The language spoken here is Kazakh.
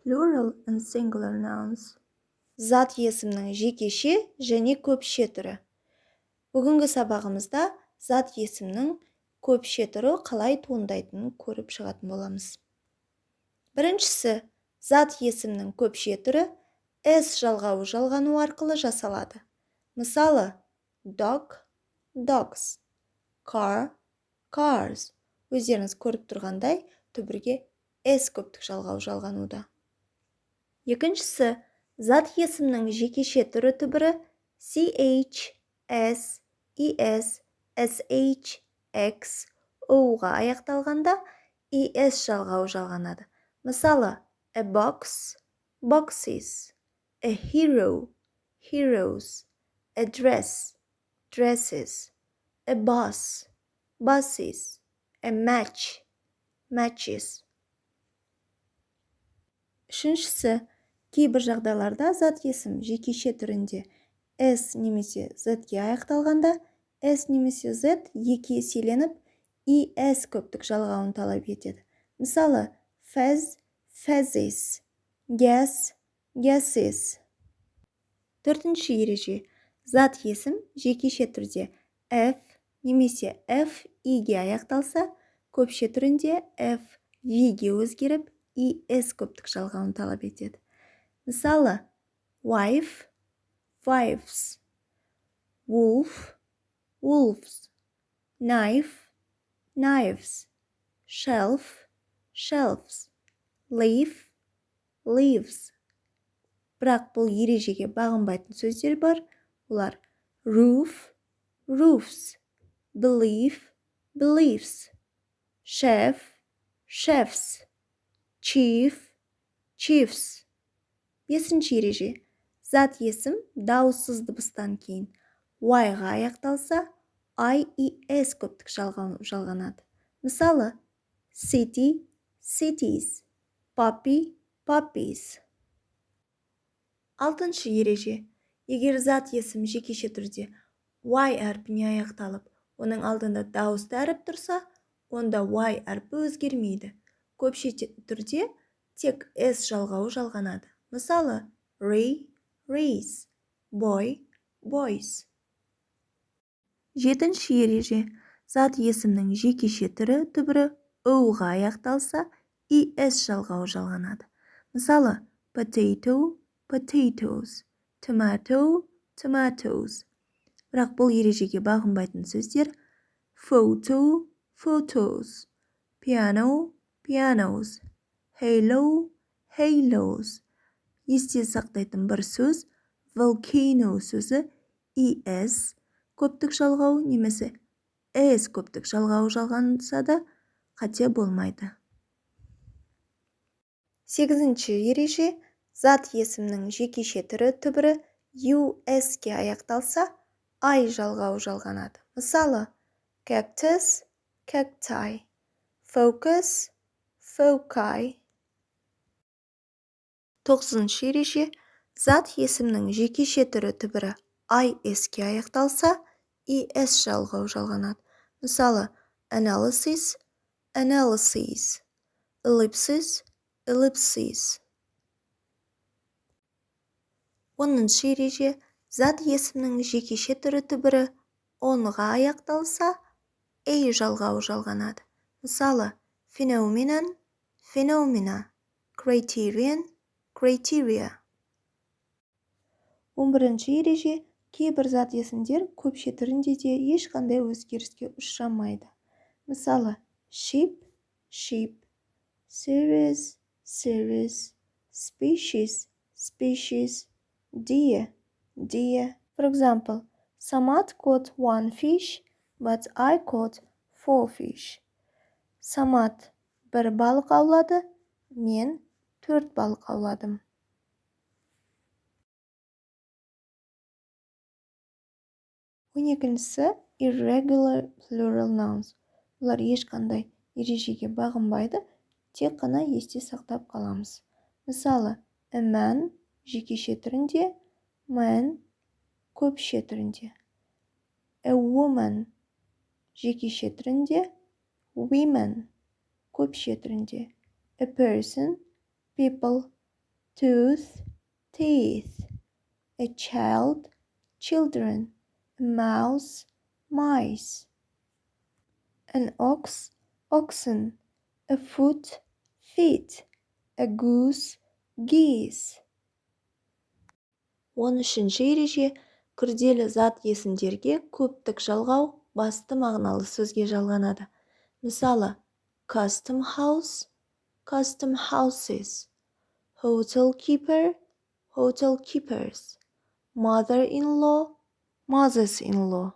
plural and singular nouns. Зат есімнің жекеше және көпше түрі. Бүгінгі сабағымызда зат есімнің көпше түрі қалай туындайтынын көріп шығатын боламыз. Біріншісі, зат есімнің көпше түрі s жалғауы жалғану арқылы жасалады. Мысалы, dog, dogs, car, cars. Өздеріңіз көріп тұрғандай, түбірге s көптік жалғауы жалғануда. Екіншісі, зат есімнің жекеше түрі түбірі ch, s, es, sh, x, o-ға аяқталғанда es жалғауы жалғанады. Мысалы, a box, boxes, a hero, heroes, a dress, dresses, a bus, buses, a match, matches. Үшіншісі, кейбір жағдайларда зат есім жекеше түрінде s немесе z-ге аяқталғанда s немесе z екі еселеніп es көптік жалғауын талап етеді. Мысалы, fez, fezzes, guess, guesses. Төртінші ереже, зат есім жекеше түрде f немесе f i-ге аяқталса, көпше түрінде f v-ге өзгеріп es көптік жалғауын талап етеді. Мысалы, wife, wives, wolf, wolves, knife, knives, shelf, shelves, leaf, leaves. Бірақ бұл ережеге бағынбайтын сөздер бар. Олар roof, roofs, belief, beliefs, chef, chefs, chief, chiefs. Бесінші ереже, зат есім дауыссыз дыбыстан кейін y-ға аяқталса, es көптік жалғанады. Мысалы, city, cities, puppy, puppies. Алтыншы ереже, егер зат есім жекеше түрде y әрпіне аяқталып, оның алдында дауысты әріп тұрса, онда y әрпі өзгермейді. Көпше түрде тек s жалғауы жалғанады. Мысалы, ray, rays, boy, boys. Жетінші ереже, зат есімнің жекеше түрі түбірі o-ға аяқталса, es жалғауы жалғанады. Мысалы, potato, potatoes, tomato, tomatoes. Бірақ бұл ережеге бағынбайтын сөздер photo, photos, piano, pianos, halo, halos. Есте сақтайтын бір сөз volcano сөзі es көптік жалғау немесе s көптік жалғау жалғанса да қате болмайды. Сегізінші ереже, зат есімнің жекеше түрі түбірі us-ге аяқталса, i жалғауы жалғанады. Мысалы, cactus, cacti, focus, foci. Тоғызыншы ереже, зат есімнің жекеше түрі түбірі is-ге аяқталса, es жалғауы жалғанады. Мысалы, analysis, analyses, ellipsis, ellipses. Оныншы ереже, зат есімнің жекеше түрі түбірі on-ға аяқталса, жалғауы жалғанады. Мысалы, phenomenon, phenomena, criterion, criteria. 11-ші ереже, кейбір зат есімдер көпше түрінде де ешқандай өзгеріске ұшырамайды. Мысалы, sheep, sheep, series, series, species, species, deer, deer. For example, Samad caught 1 fish, but I caught 4 fish. Samad бір балық аулады, мен 4 балық ауладым. Он екіншісі irregular plural nouns. Олар ешқандай ережеге бағынбайды, тек қана есте сақтап қаламыз. Мысалы, a man жекеше түрінде, man көпше түрінде. A woman жекеше түрінде, women көпше түрінде. A person, people tooth, teeth, a child, children, a mouse, mice, an ox, oxen, a foot, feet, a goose, geese. 13-ші ереже күрделі зат есімдерге көптік жалғау басты мағыналы сөзге жалғанады. Мысалы, custom house, custom houses, hotel keeper, hotel keepers, mother-in-law, mothers-in-law.